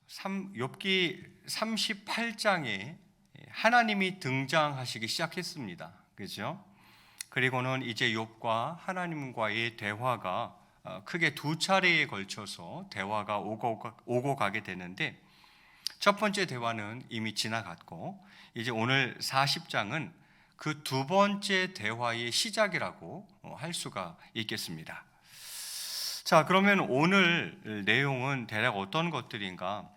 욥기 38장에 하나님이 등장하시기 시작했습니다. 그죠? 그리고는 이제 욥과 하나님과의 대화가 크게 두 차례에 걸쳐서 대화가 오고 가게 되는데, 첫 번째 대화는 이미 지나갔고 이제 오늘 40장은 그 두 번째 대화의 시작이라고 할 수가 있겠습니다. 자, 그러면 오늘 내용은 대략 어떤 것들인가?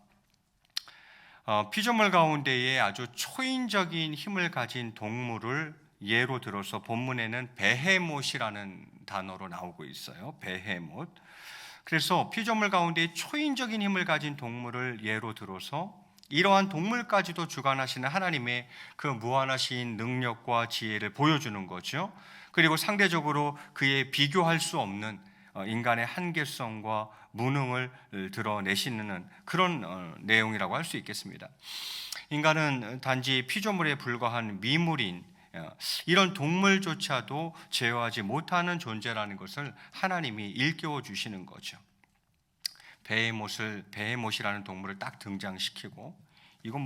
피조물 가운데에 아주 초인적인 힘을 가진 동물을 예로 들어서 본문에는 베헤못이라는 단어로 나오고 있어요. 베헤못. 그래서 피조물 가운데 초인적인 힘을 가진 동물을 예로 들어서 이러한 동물까지도 주관하시는 하나님의 그 무한하신 능력과 지혜를 보여주는 거죠. 그리고 상대적으로 그에 비교할 수 없는 인간의 한계성과 무능을 드러내시는 그런 내용이라고 할 수 있겠습니다. 인간은 단지 피조물에 불과한 미물인 이런 동물조차도 제어하지 못하는 존재라는 것을 하나님이 일깨워 주시는 거죠. 베헤못이라는 동물을 딱 등장시키고, 이건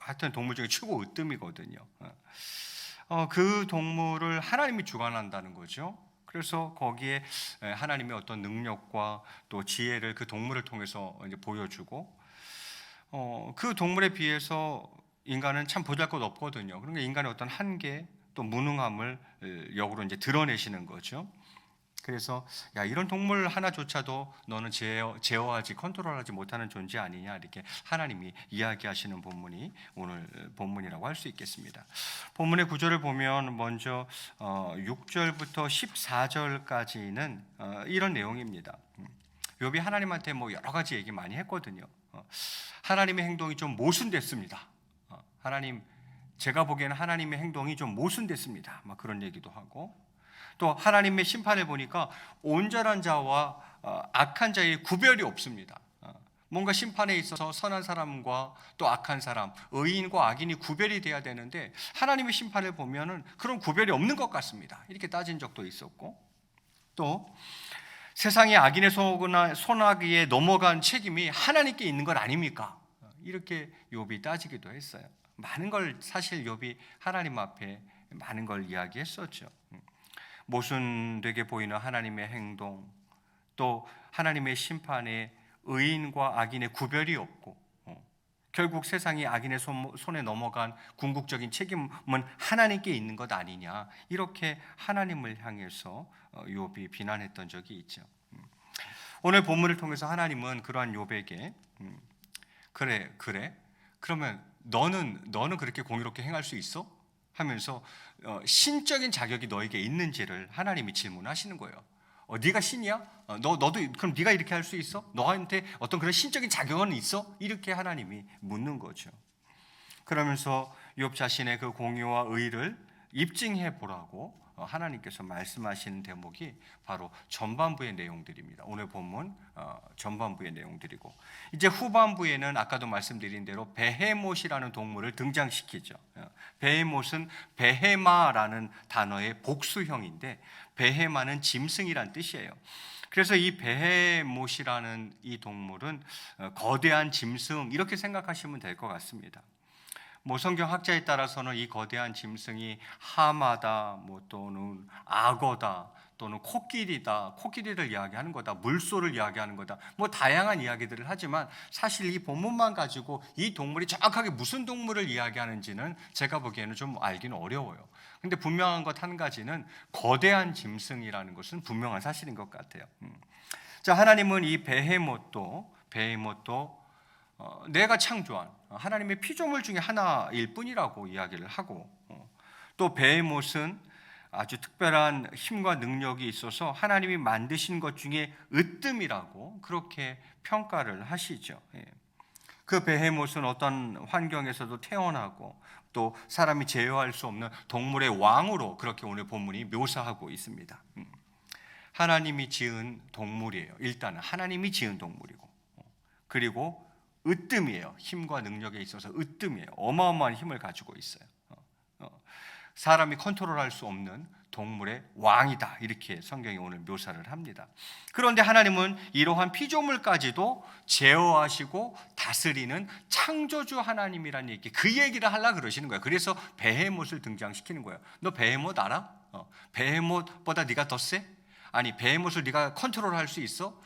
하여튼 동물 중에 최고 으뜸이거든요. 그 동물을 하나님이 주관한다는 거죠. 그래서 거기에 하나님의 어떤 능력과 또 지혜를 그 동물을 통해서 이제 보여주고, 그 동물에 비해서 인간은 참 보잘것없거든요. 그러니까 인간의 어떤 한계 또 무능함을 역으로 이제 드러내시는 거죠. 그래서 이런 동물 하나조차도 너는 제어하지 컨트롤하지 못하는 존재 아니냐, 이렇게 하나님이 이야기하시는 본문이 오늘 본문이라고 할 수 있겠습니다. 본문의 구조를 보면 먼저 6절부터 14절까지는 이런 내용입니다. 욥이 하나님한테 여러 가지 얘기 많이 했거든요. 하나님의 행동이 좀 모순됐습니다. 하나님, 제가 보기에는 하나님의 행동이 좀 모순됐습니다. 그런 얘기도 하고, 또 하나님의 심판을 보니까 온전한 자와 악한 자의 구별이 없습니다. 뭔가 심판에 있어서 선한 사람과 또 악한 사람, 의인과 악인이 구별이 돼야 되는데 하나님의 심판을 보면은 그런 구별이 없는 것 같습니다. 이렇게 따진 적도 있었고, 또 세상의 악인의 손아귀에 넘어간 책임이 하나님께 있는 것 아닙니까? 이렇게 욥이 따지기도 했어요. 많은 걸 사실 욥이 하나님 앞에 많은 걸 이야기했었죠. 모순되게 보이는 하나님의 행동, 또 하나님의 심판에 의인과 악인의 구별이 없고, 결국 세상이 악인의 손에 넘어간 궁극적인 책임은 하나님께 있는 것 아니냐, 이렇게 하나님을 향해서 욥이 비난했던 적이 있죠. 오늘 본문을 통해서 하나님은 그러한 욥에게 그래 그러면 너는 그렇게 공의롭게 행할 수 있어? 하면서 신적인 자격이 너에게 있는지를 하나님이 질문하시는 거예요. 네가 신이야? 너도 그럼 네가 이렇게 할 수 있어? 너한테 어떤 그런 신적인 자격은 있어? 이렇게 하나님이 묻는 거죠. 그러면서 욥 자신의 그 공의와 의를 입증해 보라고 하나님께서 말씀하시는 대목이 바로 전반부의 내용들입니다. 오늘 본문 전반부의 내용들이고, 이제 후반부에는 아까도 말씀드린 대로 베헤못이라는 동물을 등장시키죠. 베헤못은 베헤마라는 단어의 복수형인데, 베헤마는 짐승이란 뜻이에요. 그래서 이 베헤못이라는 이 동물은 거대한 짐승, 이렇게 생각하시면 될 것 같습니다. 성경 학자에 따라서는 이 거대한 짐승이 하마다, 또는 악어다, 또는 코끼리를 이야기하는 거다, 물소를 이야기하는 거다, 다양한 이야기들을 하지만 사실 이 본문만 가지고 이 동물이 정확하게 무슨 동물을 이야기하는지는 제가 보기에는 좀 알기는 어려워요. 근데 분명한 것 한 가지는 거대한 짐승이라는 것은 분명한 사실인 것 같아요. 자, 하나님은 이 베헤못도 내가 창조한 하나님의 피조물 중에 하나일 뿐이라고 이야기를 하고, 또 베헤못은 아주 특별한 힘과 능력이 있어서 하나님이 만드신 것 중에 으뜸이라고 그렇게 평가를 하시죠. 그 베헤못은 어떤 환경에서도 태어나고 또 사람이 제어할 수 없는 동물의 왕으로 그렇게 오늘 본문이 묘사하고 있습니다. 하나님이 지은 동물이에요. 일단은 하나님이 지은 동물이고, 그리고 으뜸이에요. 힘과 능력에 있어서 으뜸이에요. 어마어마한 힘을 가지고 있어요. 사람이 컨트롤할 수 없는 동물의 왕이다, 이렇게 성경이 오늘 묘사를 합니다. 그런데 하나님은 이러한 피조물까지도 제어하시고 다스리는 창조주 하나님이라는 얘기, 그 얘기를 하려고 그러시는 거예요. 그래서 베헤못을 등장시키는 거예요. 너 베헤못 알아? 베헤못보다 네가 더 세? 아니, 베헤못을 네가 컨트롤할 수 있어?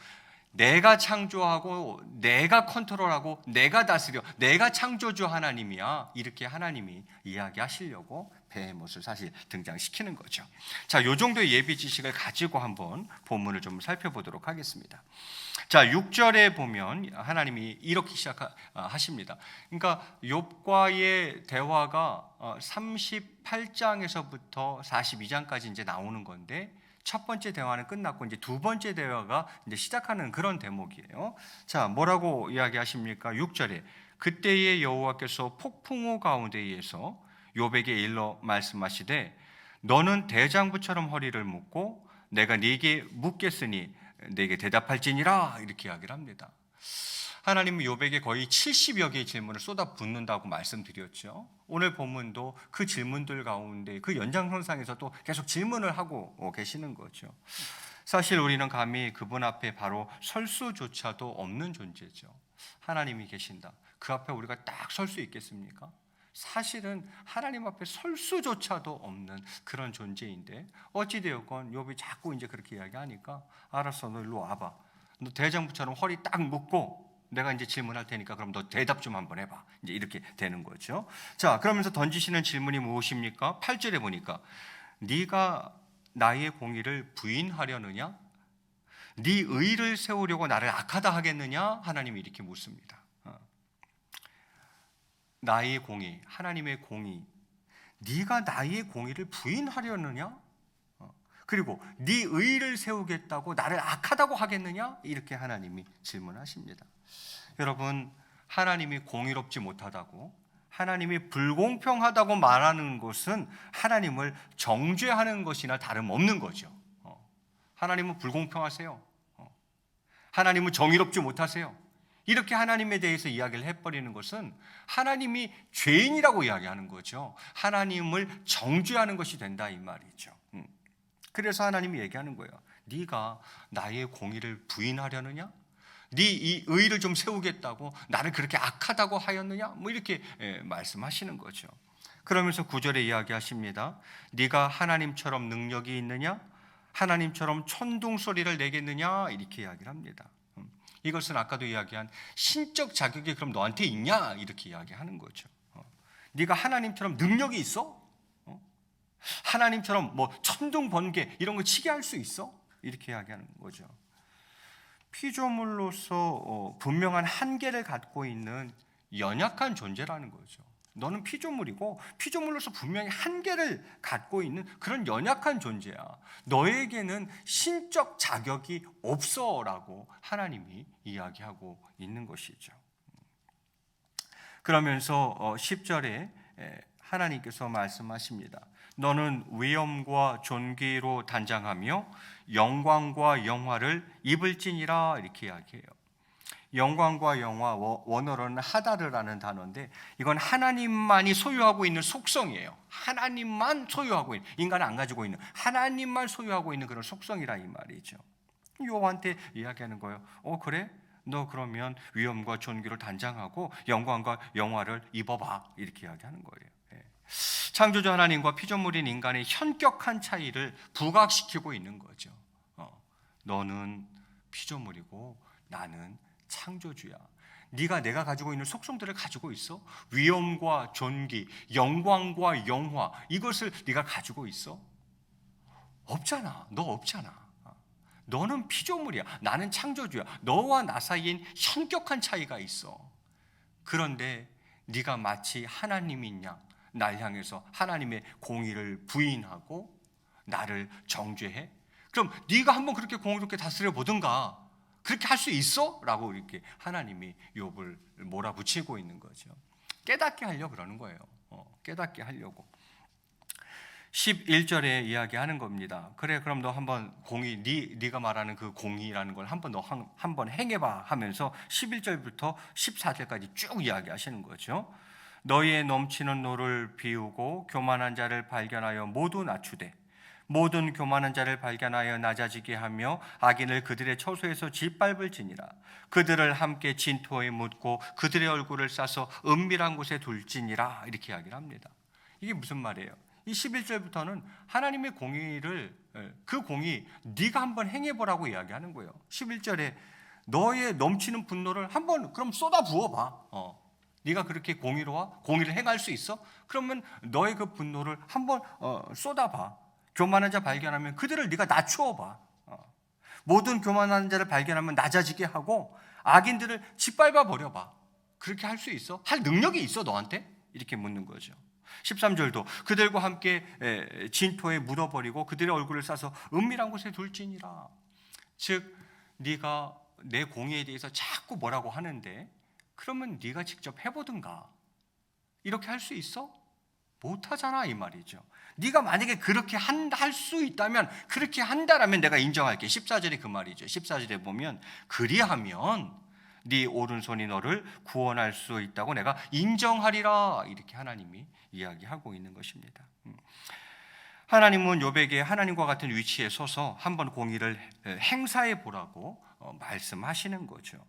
내가 창조하고 내가 컨트롤하고 내가 다스려, 내가 창조주 하나님이야, 이렇게 하나님이 이야기하시려고 베헤못을 사실 등장시키는 거죠. 자, 요 정도의 예비 지식을 가지고 한번 본문을 좀 살펴보도록 하겠습니다. 자, 6절에 보면 하나님이 이렇게 시작하십니다. 그러니까 욥과의 대화가 38장에서부터 42장까지 이제 나오는 건데, 첫 번째 대화는 끝났고 이제 두 번째 대화가 이제 시작하는 그런 대목이에요. 자, 뭐라고 이야기하십니까? 6절에 그때의 여호와께서 폭풍우 가운데에서 욥에게 일러 말씀하시되 너는 대장부처럼 허리를 묶고 내가 네게 묻겠으니 네게 대답할지니라, 이렇게 이야기를 합니다. 하나님은 욥에게 거의 70여 개의 질문을 쏟아붓는다고 말씀드렸죠. 오늘 본문도 그 질문들 가운데 그 연장선상에서 또 계속 질문을 하고 계시는 거죠. 사실 우리는 감히 그분 앞에 바로 설 수조차도 없는 존재죠. 하나님이 계신다, 그 앞에 우리가 딱 설 수 있겠습니까? 사실은 하나님 앞에 설 수조차도 없는 그런 존재인데, 어찌되었건 욥이 자꾸 이제 그렇게 이야기하니까 알았어, 너 일로 와봐. 너 대장부처럼 허리 딱 묶고 내가 이제 질문할 테니까 그럼 너 대답 좀 한번 해봐. 이제 이렇게 되는 거죠. 자, 그러면서 던지시는 질문이 무엇입니까? 8절에 보니까 네가 나의 공의를 부인하려느냐? 네 의를 세우려고 나를 악하다 하겠느냐? 하나님이 이렇게 묻습니다. 나의 공의, 하나님의 공의, 네가 나의 공의를 부인하려느냐? 그리고 네 의를 세우겠다고 나를 악하다고 하겠느냐? 이렇게 하나님이 질문하십니다. 여러분, 하나님이 공의롭지 못하다고, 하나님이 불공평하다고 말하는 것은 하나님을 정죄하는 것이나 다름없는 거죠. 하나님은 불공평하세요. 하나님은 정의롭지 못하세요. 이렇게 하나님에 대해서 이야기를 해버리는 것은 하나님이 죄인이라고 이야기하는 거죠. 하나님을 정죄하는 것이 된다, 이 말이죠. 그래서 하나님이 얘기하는 거예요. 네가 나의 공의를 부인하려느냐? 네 이 의를 좀 세우겠다고 나를 그렇게 악하다고 하였느냐? 뭐 이렇게 말씀하시는 거죠. 그러면서 9절에 이야기하십니다. 네가 하나님처럼 능력이 있느냐? 하나님처럼 천둥 소리를 내겠느냐? 이렇게 이야기를 합니다. 이것은 아까도 이야기한 신적 자격이 그럼 너한테 있냐? 이렇게 이야기하는 거죠. 네가 하나님처럼 능력이 있어? 하나님처럼 뭐 천둥 번개 이런 거 치게 할 수 있어? 이렇게 이야기하는 거죠. 피조물로서 분명한 한계를 갖고 있는 연약한 존재라는 거죠. 너는 피조물이고 피조물로서 분명히 한계를 갖고 있는 그런 연약한 존재야. 너에게는 신적 자격이 없어라고 하나님이 이야기하고 있는 것이죠. 그러면서 10절에 하나님께서 말씀하십니다. 너는 위엄과 존귀로 단장하며 영광과 영화를 입을지니라, 이렇게 이야기해요. 영광과 영화, 원어로는 하다르라는 단어인데 이건 하나님만이 소유하고 있는 속성이에요. 하나님만 소유하고 있는, 인간은 안 가지고 있는, 하나님만 소유하고 있는 그런 속성이라 이 말이죠. 요한테 이야기하는 거예요. 그래? 너 그러면 위엄과 존귀를 단장하고 영광과 영화를 입어봐, 이렇게 이야기하는 거예요. 창조주 하나님과 피조물인 인간의 현격한 차이를 부각시키고 있는 거죠. 너는 피조물이고 나는 창조주야. 네가 내가 가지고 있는 속성들을 가지고 있어? 위엄과 존귀, 영광과 영화, 이것을 네가 가지고 있어? 없잖아. 너 없잖아. 너는 피조물이야. 나는 창조주야. 너와 나 사이엔 현격한 차이가 있어. 그런데 네가 마치 하나님인 양 날 향해서 하나님의 공의를 부인하고 나를 정죄해? 그럼 네가 한번 그렇게 공의롭게 다스려 보든가. 그렇게 할 수 있어? 라고 이렇게 하나님이 욥을 몰아붙이고 있는 거죠. 깨닫게 하려고 그러는 거예요. 깨닫게 하려고. 11절에 이야기하는 겁니다. 그래, 그럼 너 한번 공의, 네가 말하는 그 공의라는 걸 한번 너 한번 행해봐 하면서 11절부터 14절까지 쭉 이야기하시는 거죠. 너희의 넘치는 노를 비우고 교만한 자를 발견하여 모두 낮추되 모든 교만한 자를 발견하여 낮아지게 하며 악인을 그들의 처소에서 짓밟을지니라. 그들을 함께 진토에 묻고 그들의 얼굴을 싸서 은밀한 곳에 둘지니라. 이렇게 이야기를 합니다. 이게 무슨 말이에요? 이 11절부터는 하나님의 공의를, 그 공의 네가 한번 행해보라고 이야기하는 거예요. 11절에 너의 넘치는 분노를 한번 그럼 쏟아 부어봐. 네가 그렇게 공의를 행할 수 있어? 그러면 너의 그 분노를 한번 쏟아봐. 교만한 자 발견하면 그들을 네가 낮추어봐. 모든 교만한 자를 발견하면 낮아지게 하고 악인들을 짓밟아 버려봐. 그렇게 할 수 있어? 할 능력이 있어 너한테? 이렇게 묻는 거죠. 13절도 그들과 함께 진토에 묻어버리고 그들의 얼굴을 싸서 은밀한 곳에 둘지니라. 즉 네가 내 공의에 대해서 자꾸 뭐라고 하는데 그러면 네가 직접 해보든가. 이렇게 할 수 있어? 못하잖아 이 말이죠. 네가 만약에 그렇게 할 수 있다면 그렇게 한다라면 내가 인정할게. 14절이 그 말이죠. 14절에 보면 그리하면 네 오른손이 너를 구원할 수 있다고 내가 인정하리라. 이렇게 하나님이 이야기하고 있는 것입니다. 하나님은 욥에게 하나님과 같은 위치에 서서 한번 공의를 행사해 보라고 말씀하시는 거죠.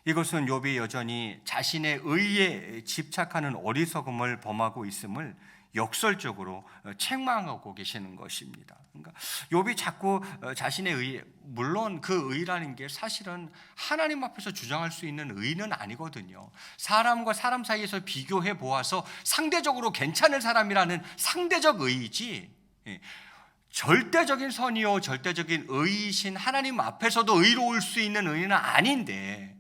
이것은 욥이 여전히 자신의 의에 집착하는 어리석음을 범하고 있음을 역설적으로 책망하고 계시는 것입니다. 그러니까 욥이 자꾸 자신의 의, 물론 그 의라는 게 사실은 하나님 앞에서 주장할 수 있는 의는 아니거든요. 사람과 사람 사이에서 비교해 보아서 상대적으로 괜찮은 사람이라는 상대적 의이지, 절대적인 선이요 절대적인 의이신 하나님 앞에서도 의로울 수 있는 의는 아닌데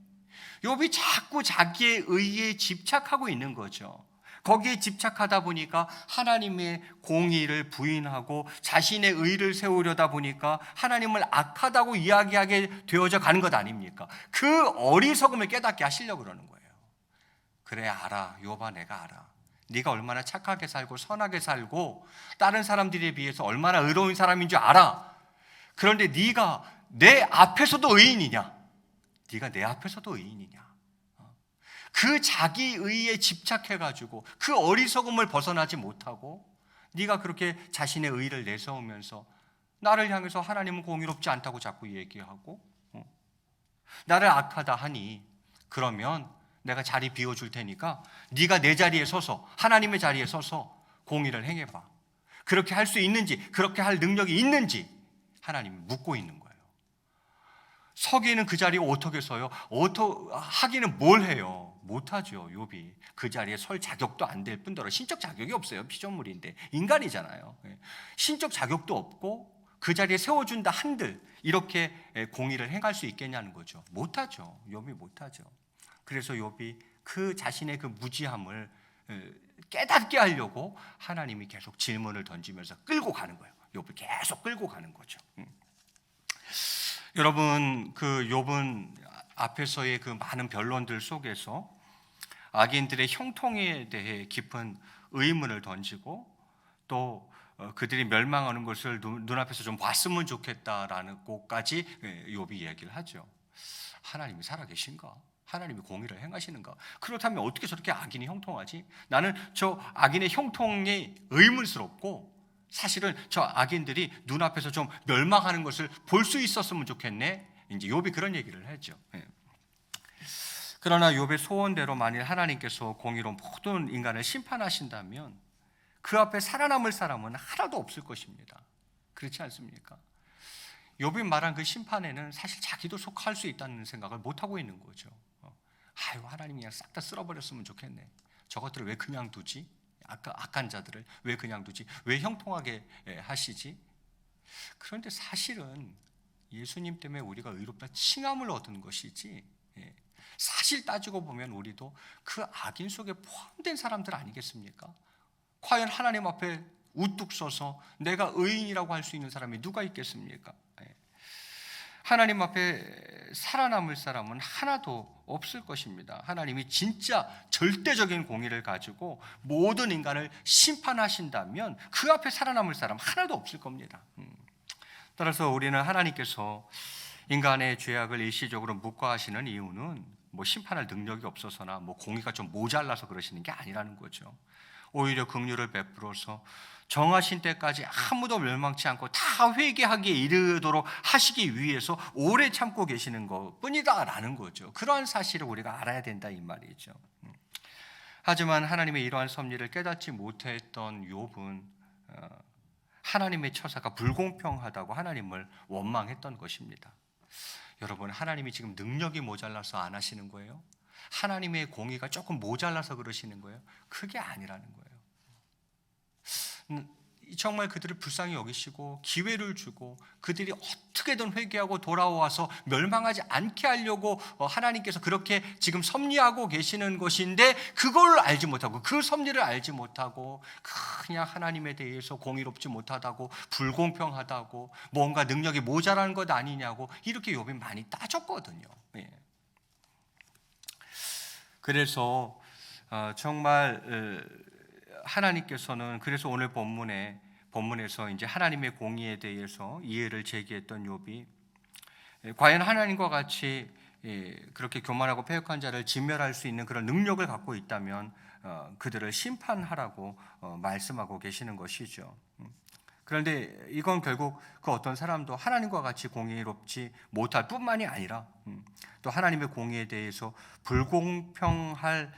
욥이 자꾸 자기의 의에 집착하고 있는 거죠. 거기에 집착하다 보니까 하나님의 공의를 부인하고 자신의 의를 세우려다 보니까 하나님을 악하다고 이야기하게 되어져 가는 것 아닙니까? 그 어리석음을 깨닫게 하시려고 그러는 거예요. 그래 알아. 욥아 내가 알아. 네가 얼마나 착하게 살고 선하게 살고 다른 사람들에 비해서 얼마나 의로운 사람인 줄 알아. 그런데 네가 내 앞에서도 의인이냐? 네가 내 앞에서도 의인이냐? 그 자기 의에 집착해가지고 그 어리석음을 벗어나지 못하고 네가 그렇게 자신의 의를 내세우면서 나를 향해서 하나님은 공의롭지 않다고 자꾸 얘기하고 나를 악하다 하니 그러면 내가 자리 비워줄 테니까 네가 내 자리에 서서 하나님의 자리에 서서 공의를 행해봐. 그렇게 할 수 있는지 그렇게 할 능력이 있는지 하나님이 묻고 있는 거예요. 서기는 그 자리에 어떻게 서요? 하기는 뭘 해요? 못하죠. 욥이 그 자리에 설 자격도 안 될 뿐더러 신적 자격이 없어요. 피조물인데 인간이잖아요. 신적 자격도 없고 그 자리에 세워준다 한들 이렇게 공의를 행할 수 있겠냐는 거죠. 못하죠. 욥이 못하죠. 그래서 욥이 그 자신의 그 무지함을 깨닫게 하려고 하나님이 계속 질문을 던지면서 끌고 가는 거예요. 욥을 계속 끌고 가는 거죠. 여러분, 그 욥은 앞에서의 그 많은 변론들 속에서 악인들의 형통에 대해 깊은 의문을 던지고 또 그들이 멸망하는 것을 눈앞에서 좀 봤으면 좋겠다라는 것까지 욥이 이야기를 하죠. 하나님이 살아계신가? 하나님이 공의를 행하시는가? 그렇다면 어떻게 저렇게 악인이 형통하지? 나는 저 악인의 형통이 의문스럽고 사실은 저 악인들이 눈앞에서 좀 멸망하는 것을 볼 수 있었으면 좋겠네. 이제 욥이 그런 얘기를 했죠. 그러나 욥의 소원대로 만일 하나님께서 공의로 모든 인간을 심판하신다면 그 앞에 살아남을 사람은 하나도 없을 것입니다. 그렇지 않습니까? 욥이 말한 그 심판에는 사실 자기도 속할 수 있다는 생각을 못 하고 있는 거죠. 아유, 하나님이 그냥 싹 다 쓸어버렸으면 좋겠네. 저것들을 왜 그냥 두지? 악한 자들을 왜 그냥 두지? 왜 형통하게 하시지? 그런데 사실은 예수님 때문에 우리가 의롭다 칭함을 얻은 것이지, 사실 따지고 보면 우리도 그 악인 속에 포함된 사람들 아니겠습니까? 과연 하나님 앞에 우뚝 서서 내가 의인이라고 할 수 있는 사람이 누가 있겠습니까? 하나님 앞에 살아남을 사람은 하나도 없을 것입니다. 하나님이 진짜 절대적인 공의를 가지고 모든 인간을 심판하신다면 그 앞에 살아남을 사람 하나도 없을 겁니다. 따라서 우리는 하나님께서 인간의 죄악을 일시적으로 묵과하시는 이유는 뭐 심판할 능력이 없어서나 뭐 공의가 좀 모자라서 그러시는 게 아니라는 거죠. 오히려 긍휼을 베풀어서 정하신 때까지 아무도 멸망치 않고 다 회개하기에 이르도록 하시기 위해서 오래 참고 계시는 것뿐이다라는 거죠. 그러한 사실을 우리가 알아야 된다 이 말이죠. 하지만 하나님의 이러한 섭리를 깨닫지 못했던 욥은 하나님의 처사가 불공평하다고 하나님을 원망했던 것입니다. 여러분, 하나님이 지금 능력이 모자라서 안 하시는 거예요? 하나님의 공의가 조금 모자라서 그러시는 거예요? 그게 아니라는 거예요. 정말 그들을 불쌍히 여기시고 기회를 주고 그들이 어떻게든 회개하고 돌아와서 멸망하지 않게 하려고 하나님께서 그렇게 지금 섭리하고 계시는 것인데, 그걸 알지 못하고, 그 섭리를 알지 못하고 그냥 하나님에 대해서 공의롭지 못하다고, 불공평하다고, 뭔가 능력이 모자란 것 아니냐고 이렇게 욥이 많이 따졌거든요. 그래서 정말 하나님께서는, 그래서 오늘 본문에서 이제 하나님의 공의에 대해서 이해를 제기했던 욥이 과연 하나님과 같이 그렇게 교만하고 패역한 자를 진멸할 수 있는 그런 능력을 갖고 있다면 그들을 심판하라고 말씀하고 계시는 것이죠. 그런데 이건 결국 그 어떤 사람도 하나님과 같이 공의롭지 못할 뿐만이 아니라 또 하나님의 공의에 대해서 불평할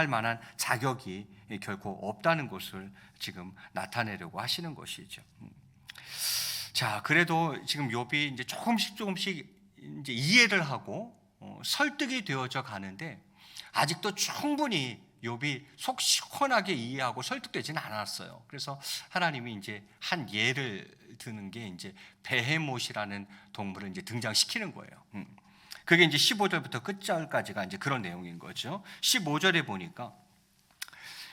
만한 자격이 결코 없다는 것을 지금 나타내려고 하시는 것이죠. 자, 그래도 지금 욥이 이제 조금씩 이제 이해를 하고 설득이 되어져 가는데, 아직도 충분히 욥이 속 시원하게 이해하고 설득되지는 않았어요. 그래서 하나님이 이제 한 예를 드는 게 이제 베헤못이라는 동물을 이제 등장시키는 거예요. 그게 이제 15절부터 끝절까지가 이제 그런 내용인 거죠. 15절에 보니까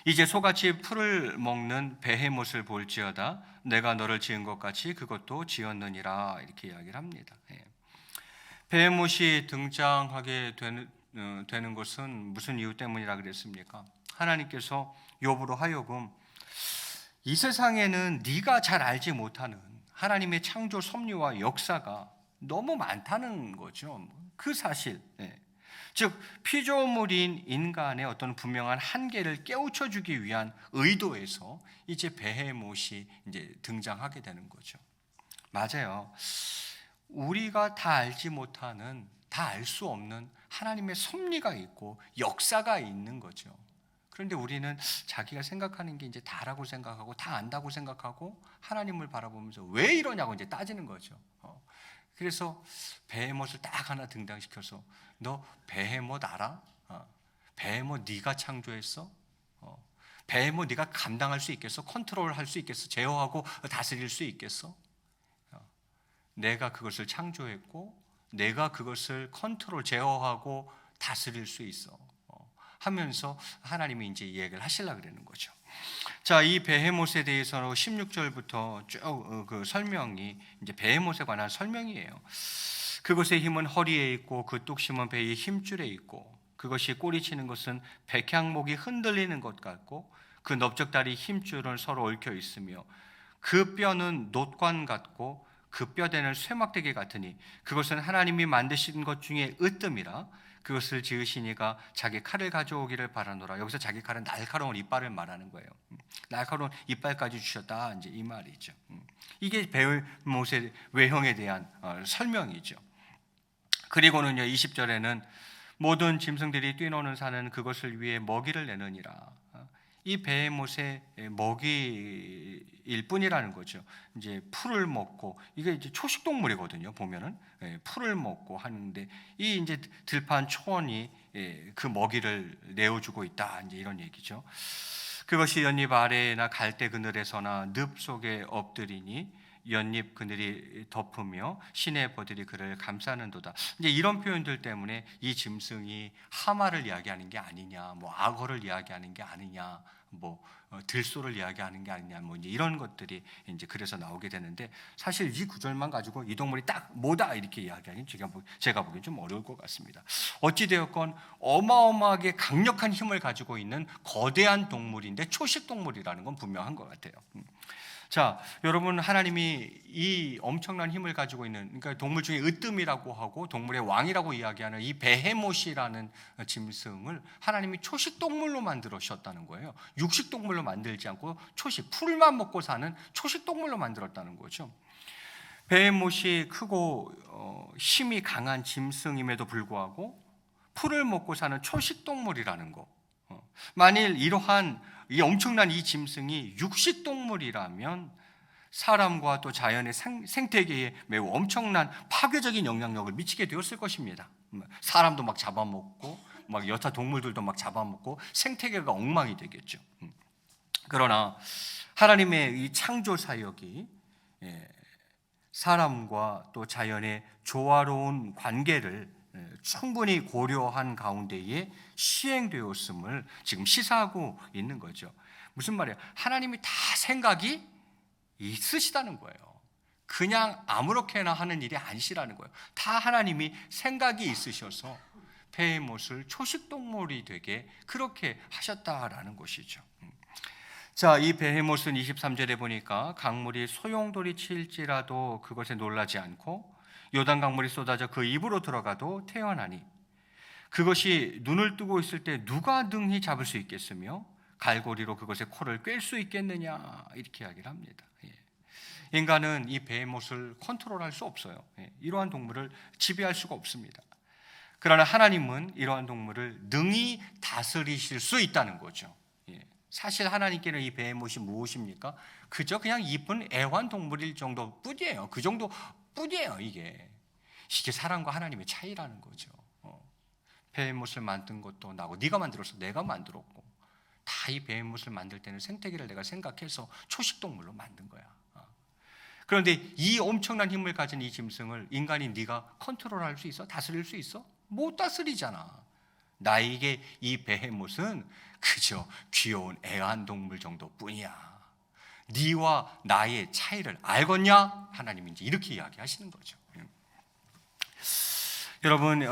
이제 소같이 풀을 먹는 베헤못을 볼지어다 내가 너를 지은 것 같이 그것도 지었느니라, 이렇게 이야기를 합니다. 베헤못이 등장하게 되는 것은 무슨 이유 때문이라 그랬습니까? 하나님께서 욥으로 하여금 이 세상에는 네가 잘 알지 못하는 하나님의 창조 섭리와 역사가 너무 많다는 거죠. 그 사실, 즉 피조물인 인간의 어떤 분명한 한계를 깨우쳐 주기 위한 의도에서 이제 베헤못이 이제 등장하게 되는 거죠. 맞아요. 우리가 다 알지 못하는, 다 알 수 없는 하나님의 섭리가 있고 역사가 있는 거죠. 그런데 우리는 자기가 생각하는 게 이제 다라고 생각하고 다 안다고 생각하고 하나님을 바라보면서 왜 이러냐고 이제 따지는 거죠. 그래서 베헤못을 딱 하나 등장시켜서 너 베헤못 알아? 베헤못 네가 창조했어? 베헤못 네가 감당할 수 있겠어? 컨트롤할 수 있겠어? 제어하고 다스릴 수 있겠어? 내가 그것을 창조했고 내가 그것을 컨트롤, 제어하고 다스릴 수 있어 하면서 하나님이 이제 이 얘기를 하시려고 그러는 거죠. 자, 이 베헤못에 대해서는 16절부터 쭉 그 설명이 이제 베헤못에 관한 설명이에요. 그것의 힘은 허리에 있고 그 뚝심은 배의 힘줄에 있고 그것이 꼬리치는 것은 백향목이 흔들리는 것 같고 그 넓적다리 힘줄은 서로 얽혀 있으며 그 뼈는 놋관 같고 그 뼈대는 쇠막대기 같으니 그것은 하나님이 만드신 것 중에 으뜸이라 그것을 지으시니가 자기 칼을 가져오기를 바라노라. 여기서 자기 칼은 날카로운 이빨을 말하는 거예요. 날카로운 이빨까지 주셨다, 이제 이 말이죠. 이게 베헤못의 외형에 대한 설명이죠. 그리고는요 20절에는 모든 짐승들이 뛰노는 산은 그것을 위해 먹이를 내느니라. 이 베헤못의 먹이일 뿐이라는 거죠. 이제 풀을 먹고, 이게 이제 초식 동물이거든요. 보면은 풀을 먹고 하는데 이 이제 들판 초원이 그 먹이를 내어주고 있다, 이제 이런 얘기죠. 그것이 연잎 아래나 갈대 그늘에서나 늪 속에 엎드리니 연잎 그늘이 덮으며 시내 버들이 그를 감싸는도다. 이제 이런 표현들 때문에 이 짐승이 하마를 이야기하는 게 아니냐, 뭐 악어를 이야기하는 게 아니냐, 뭐 들소를 이야기하는 게 아니냐, 뭐 이제 이런 것들이 이제 그래서 나오게 되는데, 사실 이 구절만 가지고 이 동물이 딱 뭐다 이렇게 이야기하기는 제가 보기엔 좀 어려울 것 같습니다. 어찌 되었건 어마어마하게 강력한 힘을 가지고 있는 거대한 동물인데 초식 동물이라는 건 분명한 것 같아요. 자, 여러분, 하나님이 이 엄청난 힘을 가지고 있는, 그러니까 동물 중에 으뜸이라고 하고 동물의 왕이라고 이야기하는 이 베헤못이라는 짐승을 하나님이 초식 동물로 만들으셨다는 거예요. 육식 동물로 만들지 않고 초식, 풀만 먹고 사는 초식 동물로 만들었다는 거죠. 베헤못이 크고 힘이 강한 짐승임에도 불구하고 풀을 먹고 사는 초식 동물이라는 거. 만일 이러한 이 엄청난 이 짐승이 육식 동물이라면 사람과 또 자연의 생태계에 매우 엄청난 파괴적인 영향력을 미치게 되었을 것입니다. 사람도 막 잡아먹고, 막 여타 동물들도 막 잡아먹고 생태계가 엉망이 되겠죠. 그러나 하나님의 이 창조 사역이 사람과 또 자연의 조화로운 관계를 충분히 고려한 가운데에 시행되었음을 지금 시사하고 있는 거죠. 무슨 말이에요? 하나님이 다 생각이 있으시다는 거예요. 그냥 아무렇게나 하는 일이 아니시라는 거예요. 다 하나님이 생각이 있으셔서 베헤못을 초식동물이 되게 그렇게 하셨다라는 것이죠. 자, 이 베헤못은 23절에 보니까 강물이 소용돌이칠지라도 그것에 놀라지 않고 요단 강물이 쏟아져 그 입으로 들어가도 태어나니 그것이 눈을 뜨고 있을 때 누가 능히 잡을 수 있겠으며 갈고리로 그것의 코를 꿰 수 있겠느냐, 이렇게 이야기를 합니다. 인간은 이 베헤못을 컨트롤할 수 없어요. 이러한 동물을 지배할 수가 없습니다. 그러나 하나님은 이러한 동물을 능히 다스리실 수 있다는 거죠. 사실 하나님께는 이 베헤못이 무엇입니까? 그저 그냥 이쁜 애완동물일 정도뿐이에요. 그 정도뿐이에요. 이게 사람과 하나님의 차이라는 거죠. 베헤못을 만든 것도 나고, 네가 만들었어, 내가 만들었고, 다 이 베헤못을 만들 때는 생태계를 내가 생각해서 초식동물로 만든 거야. 그런데 이 엄청난 힘을 가진 이 짐승을 인간이 네가 컨트롤할 수 있어? 다스릴 수 있어? 못 다스리잖아. 나에게 이 베헤못은 그저 귀여운 애완동물 정도뿐이야. 네와 나의 차이를 알겠냐? 하나님이 이제 이렇게 이야기하시는 거죠. 여러분,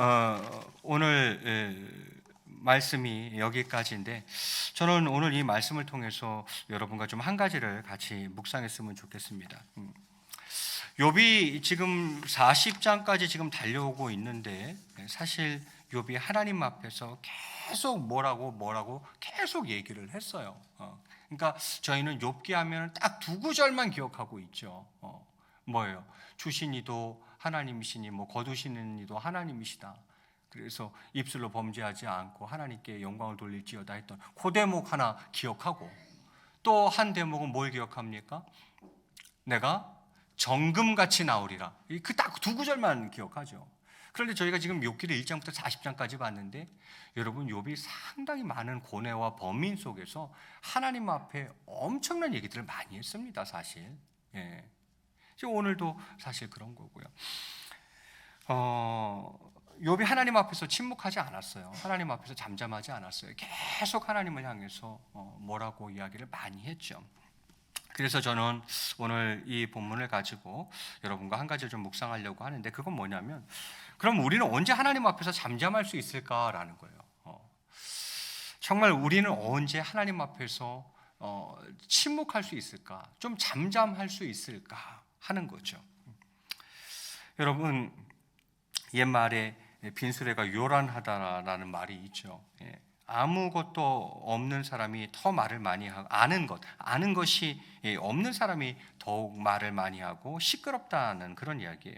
오늘 말씀이 여기까지인데 저는 오늘 이 말씀을 통해서 여러분과 좀 한 가지를 같이 묵상했으면 좋겠습니다. 욥이 지금 40장까지 지금 달려오고 있는데 사실 욥이 하나님 앞에서 계속 뭐라고 계속 얘기를 했어요. 그러니까 저희는 욥기 하면 딱 두 구절만 기억하고 있죠. 뭐예요? 주시니도 하나님이시니 뭐 거두시는 이도 하나님이시다. 그래서 입술로 범죄하지 않고 하나님께 영광을 돌릴지어다 했던 그 대목 하나 기억하고, 또 한 대목은 뭘 기억합니까? 내가 정금같이 나오리라. 그 딱 두 구절만 기억하죠. 그런데 저희가 지금 욥기를 1장부터 40장까지 봤는데 여러분, 욥이 상당히 많은 고뇌와 범민 속에서 하나님 앞에 엄청난 얘기들을 많이 했습니다. 사실 지금 오늘도 사실 그런 거고요. 욥이 하나님 앞에서 침묵하지 않았어요. 하나님 앞에서 잠잠하지 않았어요. 계속 하나님을 향해서 뭐라고 이야기를 많이 했죠. 그래서 저는 오늘 이 본문을 가지고 여러분과 한 가지를 좀 묵상하려고 하는데, 그건 뭐냐면, 그럼 우리는 언제 하나님 앞에서 잠잠할 수 있을까라는 거예요. 정말 우리는 언제 하나님 앞에서 침묵할 수 있을까? 좀 잠잠할 수 있을까 하는 거죠. 여러분, 옛말에 빈수레가 요란하다라는 말이 있죠. 아무것도 없는 사람이 더 말을 많이 하고, 아는 것이 없는 사람이 더욱 말을 많이 하고 시끄럽다는 그런 이야기예요.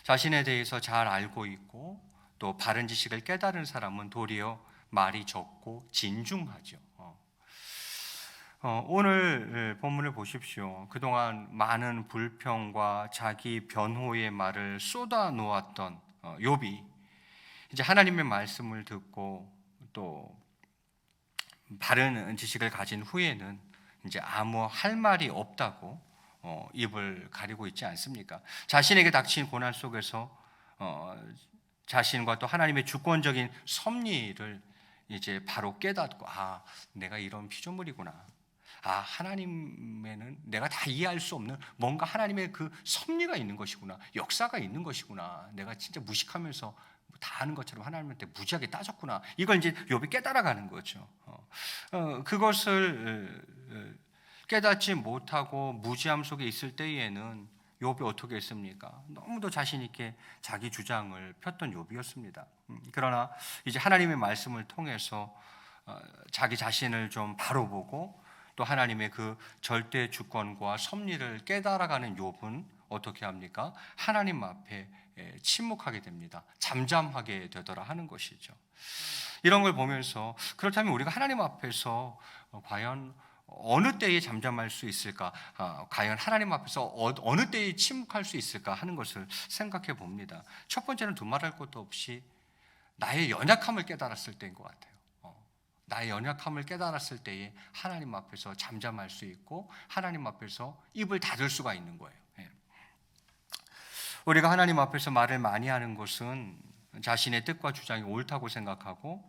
자신에 대해서 잘 알고 있고 또 바른 지식을 깨달은 사람은 도리어 말이 적고 진중하죠. 오늘 본문을 보십시오. 그동안 많은 불평과 자기 변호의 말을 쏟아 놓았던 욥이 이제 하나님의 말씀을 듣고 또 바른 지식을 가진 후에는 이제 아무 할 말이 없다고 입을 가리고 있지 않습니까? 자신에게 닥친 고난 속에서 자신과 또 하나님의 주권적인 섭리를 이제 바로 깨닫고, 내가 이런 피조물이구나. 하나님에는 내가 다 이해할 수 없는 뭔가 하나님의 그 섭리가 있는 것이구나. 역사가 있는 것이구나. 내가 진짜 무식하면서 다 아는 것처럼 하나님한테 무지하게 따졌구나. 이걸 이제 욥이 깨달아가는 거죠. 그것을 깨닫지 못하고 무지함 속에 있을 때에는 욥이 어떻게 했습니까? 너무도 자신 있게 자기 주장을 폈던 욥이었습니다. 그러나 이제 하나님의 말씀을 통해서 자기 자신을 좀 바로 보고 또 하나님의 그 절대 주권과 섭리를 깨달아가는 욥은 어떻게 합니까? 하나님 앞에 침묵하게 됩니다. 잠잠하게 되더라 하는 것이죠. 이런 걸 보면서 그렇다면 우리가 하나님 앞에서 과연 어느 때에 잠잠할 수 있을까? 과연 하나님 앞에서 어느 때에 침묵할 수 있을까 하는 것을 생각해 봅니다. 첫 번째는 두말할 것도 없이 나의 연약함을 깨달았을 때인 것 같아요. 나의 연약함을 깨달았을 때에 하나님 앞에서 잠잠할 수 있고 하나님 앞에서 입을 닫을 수가 있는 거예요. 우리가 하나님 앞에서 말을 많이 하는 것은 자신의 뜻과 주장이 옳다고 생각하고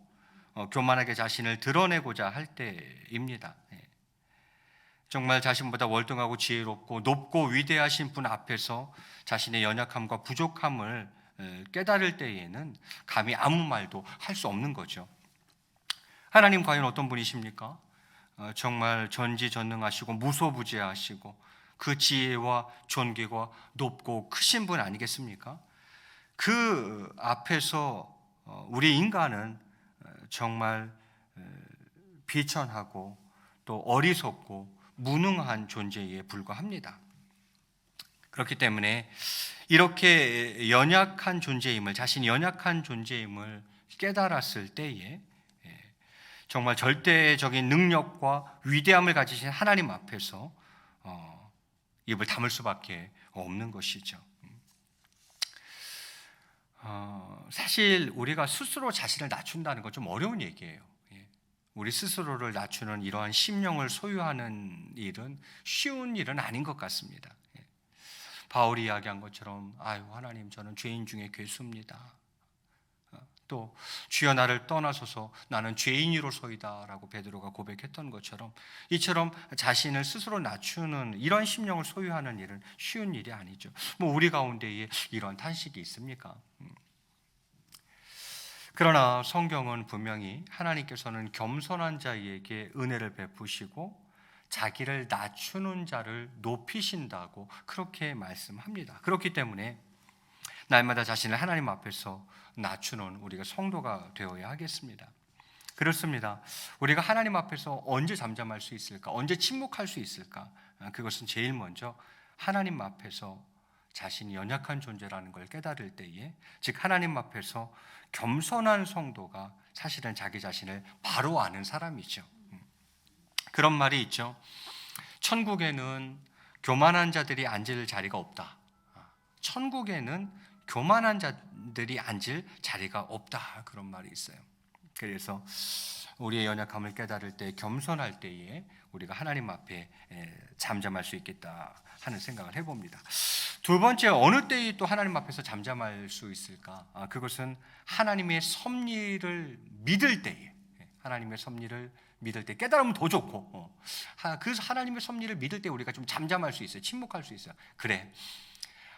교만하게 자신을 드러내고자 할 때입니다. 정말 자신보다 월등하고 지혜롭고 높고 위대하신 분 앞에서 자신의 연약함과 부족함을 깨달을 때에는 감히 아무 말도 할 수 없는 거죠. 하나님 과연 어떤 분이십니까? 정말 전지전능하시고 무소부재하시고 그 지혜와 존귀가 높고 크신 분 아니겠습니까? 그 앞에서 우리 인간은 정말 비천하고 또 어리석고 무능한 존재에 불과합니다. 그렇기 때문에 이렇게 연약한 존재임을, 자신이 연약한 존재임을 깨달았을 때에 정말 절대적인 능력과 위대함을 가지신 하나님 앞에서 입을 다물 수밖에 없는 것이죠. 사실 우리가 스스로 자신을 낮춘다는 건 좀 어려운 얘기예요. 우리 스스로를 낮추는 이러한 심령을 소유하는 일은 쉬운 일은 아닌 것 같습니다. 바울이 이야기한 것처럼 아유 하나님 저는 죄인 중에 괴수입니다. 또 주여 나를 떠나소서 나는 죄인이로소이다 라고 베드로가 고백했던 것처럼 이처럼 자신을 스스로 낮추는 이런 심령을 소유하는 일은 쉬운 일이 아니죠. 뭐 우리 가운데에 이런 탄식이 있습니까? 그러나 성경은 분명히 하나님께서는 겸손한 자에게 은혜를 베푸시고 자기를 낮추는 자를 높이신다고 그렇게 말씀합니다. 그렇기 때문에 날마다 자신을 하나님 앞에서 낮추는 우리가 성도가 되어야 하겠습니다. 그렇습니다. 우리가 하나님 앞에서 언제 잠잠할 수 있을까? 언제 침묵할 수 있을까? 그것은 제일 먼저 하나님 앞에서 자신이 연약한 존재라는 걸 깨달을 때에, 즉 하나님 앞에서 겸손한 성도가 사실은 자기 자신을 바로 아는 사람이죠. 그런 말이 있죠. 천국에는 교만한 자들이 앉을 자리가 없다. 천국에는 교만한 자들이 앉을 자리가 없다. 그런 말이 있어요. 그래서 우리의 연약함을 깨달을 때, 겸손할 때에 우리가 하나님 앞에 잠잠할 수 있겠다 하는 생각을 해봅니다. 두 번째, 어느 때에 또 하나님 앞에서 잠잠할 수 있을까? 그것은 하나님의 섭리를 믿을 때에, 하나님의 섭리를 믿을 때, 깨달으면 더 좋고, 그 하나님의 섭리를 믿을 때 우리가 좀 잠잠할 수 있어요. 침묵할 수 있어요. 그래,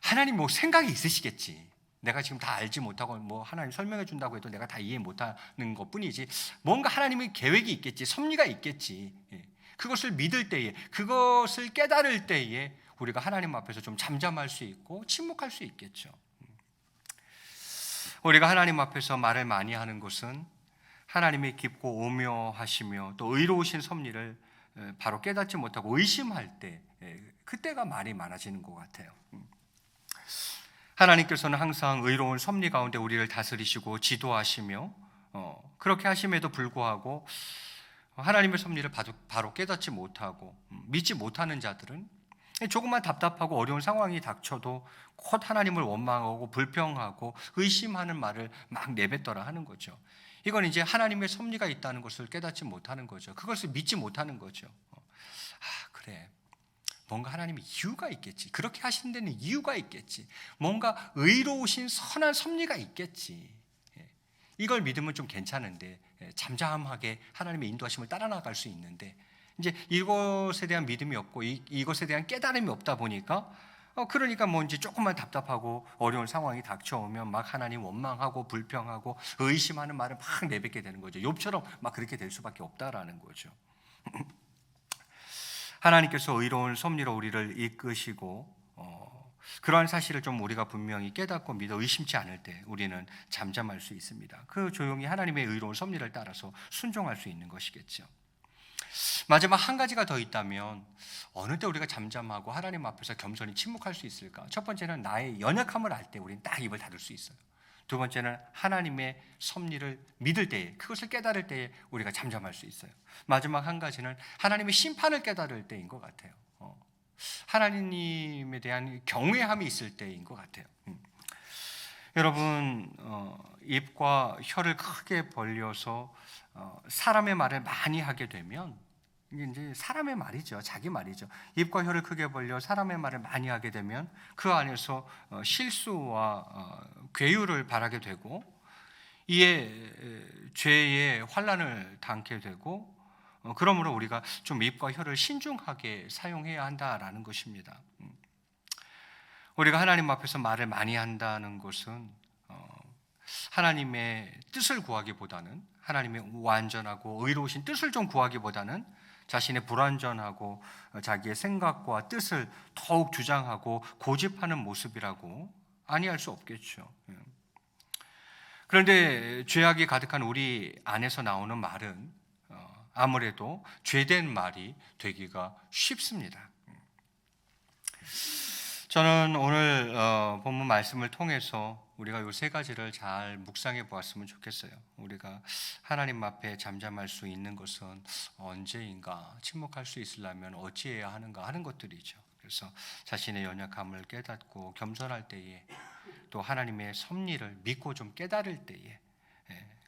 하나님 뭐 생각이 있으시겠지. 내가 지금 다 알지 못하고 뭐 하나님 설명해 준다고 해도 내가 다 이해 못하는 것뿐이지 뭔가 하나님의 계획이 있겠지, 섭리가 있겠지. 그것을 믿을 때에, 그것을 깨달을 때에 우리가 하나님 앞에서 좀 잠잠할 수 있고 침묵할 수 있겠죠. 우리가 하나님 앞에서 말을 많이 하는 것은 하나님의 깊고 오묘하시며 또 의로우신 섭리를 바로 깨닫지 못하고 의심할 때, 그때가 말이 많아지는 것 같아요. 하나님께서는 항상 의로운 섭리 가운데 우리를 다스리시고 지도하시며 그렇게 하심에도 불구하고 하나님의 섭리를 바로 깨닫지 못하고 믿지 못하는 자들은 조금만 답답하고 어려운 상황이 닥쳐도 곧 하나님을 원망하고 불평하고 의심하는 말을 막 내뱉더라 하는 거죠. 이건 이제 하나님의 섭리가 있다는 것을 깨닫지 못하는 거죠. 그것을 믿지 못하는 거죠. 그래, 뭔가 하나님의 이유가 있겠지. 그렇게 하시는 데는 이유가 있겠지. 뭔가 의로우신 선한 섭리가 있겠지. 이걸 믿으면 좀 괜찮은데, 잠잠하게 하나님의 인도하심을 따라 나갈 수 있는데, 이제 이것에 대한 믿음이 없고 이것에 대한 깨달음이 없다 보니까 그러니까 뭐 이제 조금만 답답하고 어려운 상황이 닥쳐오면 막 하나님 원망하고 불평하고 의심하는 말을 막 내뱉게 되는 거죠. 욥처럼 막 그렇게 될 수밖에 없다라는 거죠. 하나님께서 의로운 섭리로 우리를 이끄시고 그러한 사실을 좀 우리가 분명히 깨닫고 믿어 의심치 않을 때 우리는 잠잠할 수 있습니다. 그 조용히 하나님의 의로운 섭리를 따라서 순종할 수 있는 것이겠죠. 마지막 한 가지가 더 있다면 어느 때 우리가 잠잠하고 하나님 앞에서 겸손히 침묵할 수 있을까? 첫 번째는 나의 연약함을 알 때 우리는 딱 입을 닫을 수 있어요. 두 번째는 하나님의 섭리를 믿을 때에, 그것을 깨달을 때에 우리가 잠잠할 수 있어요. 마지막 한 가지는 하나님의 심판을 깨달을 때인 것 같아요. 하나님에 대한 경외함이 있을 때인 것 같아요. 여러분, 입과 혀를 크게 벌려서 사람의 말을 많이 하게 되면, 이게 이제 사람의 말이죠. 자기 말이죠. 입과 혀를 크게 벌려 사람의 말을 많이 하게 되면 그 안에서 실수와 괴유를 바라게 되고, 이에 죄의 환난을 당게 되고, 그러므로 우리가 좀 입과 혀를 신중하게 사용해야 한다라는 것입니다. 우리가 하나님 앞에서 말을 많이 한다는 것은 하나님의 뜻을 구하기보다는, 하나님의 완전하고 의로우신 뜻을 좀 구하기보다는 자신의 불완전하고 자기의 생각과 뜻을 더욱 주장하고 고집하는 모습이라고 아니할 수 없겠죠. 그런데 죄악이 가득한 우리 안에서 나오는 말은 아무래도 죄된 말이 되기가 쉽습니다. 저는 오늘 본문 말씀을 통해서 우리가 이 세 가지를 잘 묵상해 보았으면 좋겠어요. 우리가 하나님 앞에 잠잠할 수 있는 것은 언제인가, 침묵할 수 있으려면 어찌해야 하는가 하는 것들이죠. 그래서 자신의 연약함을 깨닫고 겸손할 때에, 또 하나님의 섭리를 믿고 좀 깨달을 때에,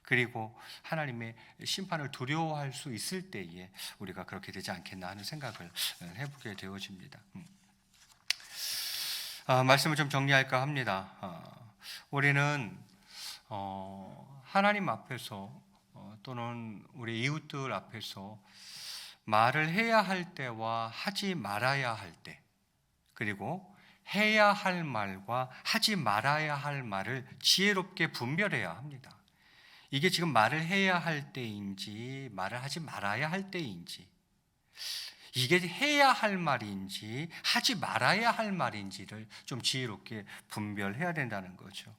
그리고 하나님의 심판을 두려워할 수 있을 때에 우리가 그렇게 되지 않겠나 하는 생각을 해보게 되어집니다. 말씀을 좀 정리할까 합니다. 우리는 하나님 앞에서 또는 우리 이웃들 앞에서 말을 해야 할 때와 하지 말아야 할 때, 그리고 해야 할 말과 하지 말아야 할 말을 지혜롭게 분별해야 합니다. 이게 지금 말을 해야 할 때인지 말을 하지 말아야 할 때인지, 이게 해야 할 말인지 하지 말아야 할 말인지를 좀 지혜롭게 분별해야 된다는 거죠.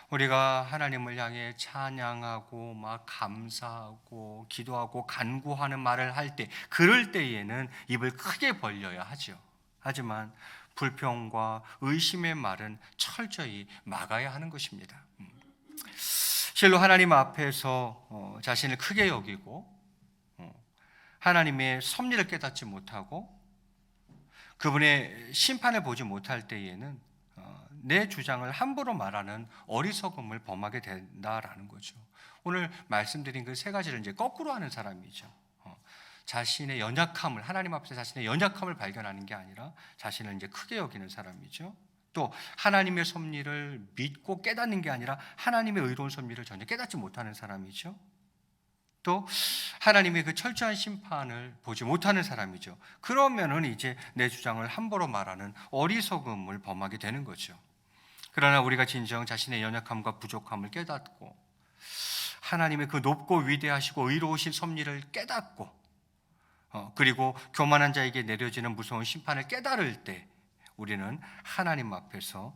우리가 하나님을 향해 찬양하고 막 감사하고 기도하고 간구하는 말을 할 때, 그럴 때에는 입을 크게 벌려야 하죠. 하지만 불평과 의심의 말은 철저히 막아야 하는 것입니다. 실로 하나님 앞에서 자신을 크게 여기고 하나님의 섭리를 깨닫지 못하고 그분의 심판을 보지 못할 때에는 내 주장을 함부로 말하는 어리석음을 범하게 된다라는 거죠. 오늘 말씀드린 그 세 가지를 이제 거꾸로 하는 사람이죠. 자신의 연약함을, 하나님 앞에서 자신의 연약함을 발견하는 게 아니라 자신을 이제 크게 여기는 사람이죠. 또 하나님의 섭리를 믿고 깨닫는 게 아니라 하나님의 의로운 섭리를 전혀 깨닫지 못하는 사람이죠. 또 하나님의 그 철저한 심판을 보지 못하는 사람이죠. 그러면은 이제 내 주장을 함부로 말하는 어리석음을 범하게 되는 거죠. 그러나 우리가 진정 자신의 연약함과 부족함을 깨닫고 하나님의 그 높고 위대하시고 의로우신 섭리를 깨닫고 그리고 교만한 자에게 내려지는 무서운 심판을 깨달을 때 우리는 하나님 앞에서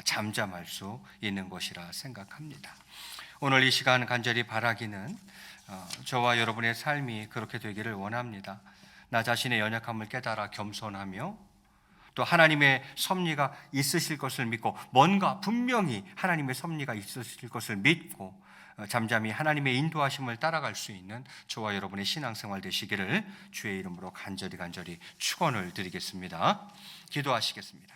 잠잠할 수 있는 것이라 생각합니다. 오늘 이 시간 간절히 바라기는 저와 여러분의 삶이 그렇게 되기를 원합니다. 나 자신의 연약함을 깨달아 겸손하며 또 하나님의 섭리가 있으실 것을 믿고, 뭔가 분명히 하나님의 섭리가 있으실 것을 믿고 잠잠히 하나님의 인도하심을 따라갈 수 있는 저와 여러분의 신앙생활 되시기를 주의 이름으로 간절히 축원을 드리겠습니다. 기도하시겠습니다.